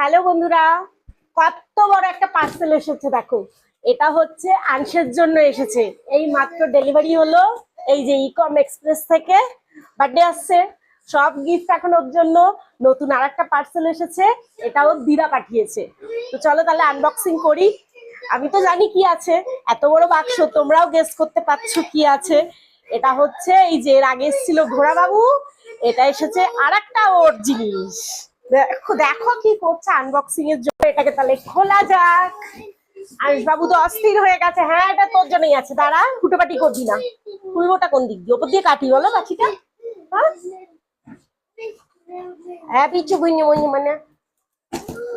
Hello বন্ধুরা, কত বড় একটা পার্সেল এসেছে দেখো। এটা হচ্ছে আংশের জন্য এসেছে, এই মাত্র ডেলিভারি হলো। এই যে ইকম এক্সপ্রেস থেকে বার্থডে আসছে, সব গিফট এখন ওর জন্য। নতুন আর একটা পার্সেল এসেছে, এটা ওর দিদা পাঠিয়েছে। তো চলো তাহলে আনবক্সিং করি। আমি তো জানি কি আছে, এত বড় বাক্স, তোমরাও গেস করতে পারছো কি আছে। এটা হচ্ছে এই যে এর আগে এসেছিল ঘোড়া বাবু, এটা এসেছে আর একটা ওর জিনিস। দেখো দেখো কি করছে আনবক্সিং এর জন্য। এটাকে তাহলে খোলা যাক। আয়ুষ বাবু তো অস্থির হয়ে গেছে। হ্যাঁ, এটা তোর জন্যই আছে, দাঁড়া, ফুটোপাটি করবি না। খুলবোটা কোন দিক দিয়ে? ওপর দিয়ে কাটি বলো বাচ্চিটা। হ্যাঁ হ্যাঁ, পিছু গুইনি মুইনি মানে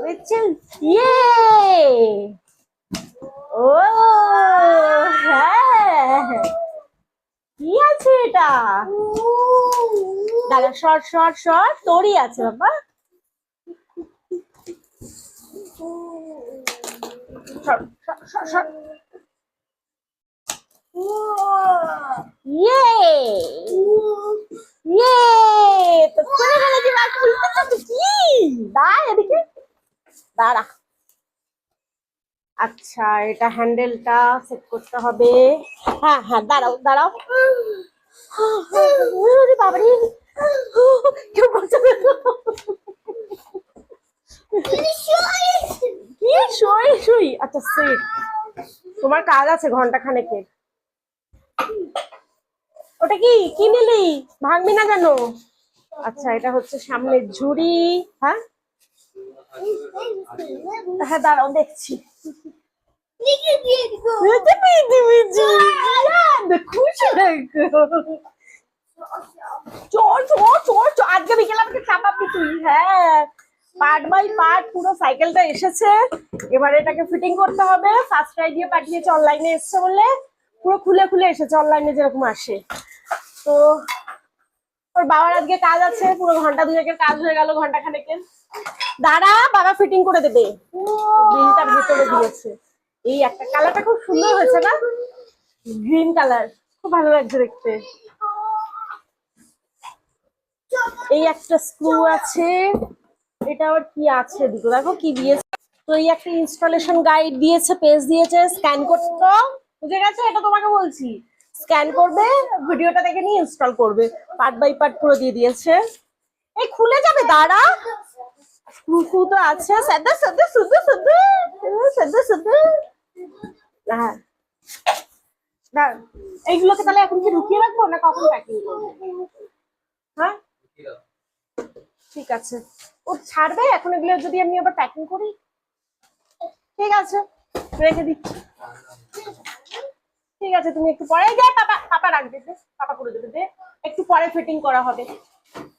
বুঝছেন? ইয়ে, ও হ্যাঁ, কি আছে এটা? দাঁড়া, শর্ট শর্ট শর্ট, তোরই আছে বাবা। Short short short short. ইয়ে ইয়ে, তো খুলে ফেলেছি বা খুলতে চাচ্ছি কি? দাঁড়া এদিকে, দাঁড়া। আচ্ছা, এটা হ্যান্ডেলটা সেট করতে হবে। হ্যাঁ হ্যাঁ, দাঁড়াও দাঁড়াও। ওরে বাবারে, কেউ করছে না। কি সই সই? আচ্ছা সেট, তোমার কাজ আছে ঘন্টা খানেকের। ওটা কি কি নিলি? ভাঙবি না জানো? আচ্ছা, এটা হচ্ছে সামনের ঝুড়ি। হ্যাঁ হ্যাঁ, দাঁড়াও দেখছি। খুশি চোর চোর চোর চোর, আজকে বিকেলে আমাকে চাপাবি তুই। হ্যাঁ, পার্ট বাই পার্ট পুরো সাইকেলটা এসেছে। এবারে এটাকে ফিটিং করতে হবে। ফার্স্ট ট্রাই দিয়ে পাঠিয়েছে, অনলাইনে এসছে বলে পুরো খুলে খুলে এসেছে, অনলাইনে যেরকম আসে। তো ওর বাবার আজকে কাজ আছে, পুরো ঘন্টা দুয়েকের কাজ হয়ে গেল, ঘন্টা খানেকের। দাঁড়া, বাবা ফিটিং করে দেবে। গ্রিনটার ভিতরে দিয়েছে। এই একটা কালারটা খুব সুন্দর হয়েছে না? গ্রিন কালার, খুব ভালো লাগছে দেখতে। এই একটা স্ক্রু আছে। এটা আবার কি আছে দিকে দেখো কি দিয়েছে। তো এই একটা ইনস্টলেশন গাইড দিয়েছে, পেজ দিয়েছে, স্ক্যান করতে। বুঝে গেছো? এটা তোমাকে বলছি, স্ক্যান করবে, ভিডিওটা দেখে নিয়ে ইনস্টল করবে। পার্ট বাই পার্ট পুরো দিয়ে দিয়েছে। এই খুলে যাবে, দাঁড়া। স্ক্রু তো আছে, সাদা সাদা শুধু শুধু সাদা শুধু। হ্যাঁ, দাঁড়া, এইগুলোকে তাহলে এখন কি ঢুকিয়ে রাখবো না কখন প্যাকিং করবো? হ্যাঁ ঠিক আছে, ও ছাড়বে এখন। এগুলো যদি আমি আবার প্যাকিং করি, ঠিক আছে, রেখে দিচ্ছি। ঠিক আছে, তুমি একটু পরে যা, পাপা পাপা রাখবে, পাপা করে দেবে, দে একটু পরে ফিটিং করা হবে।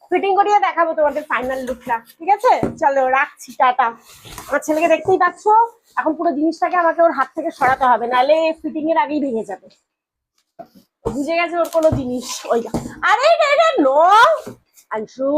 ফিটিং করিয়ে দেখাবো তোমাদের ফাইনাল লুকটা। ঠিক আছে, চলো রাখছি, টাটা। আমার ছেলেকে দেখতেই পাচ্ছ, এখন পুরো জিনিসটাকে আমাকে ওর হাত থেকে সরাতে হবে, নাহলে ফিটিং এর আগেই ভেঙে যাবে। বুঝে গেছে ওর কোনো জিনিস। ওই আরে নো আংশু,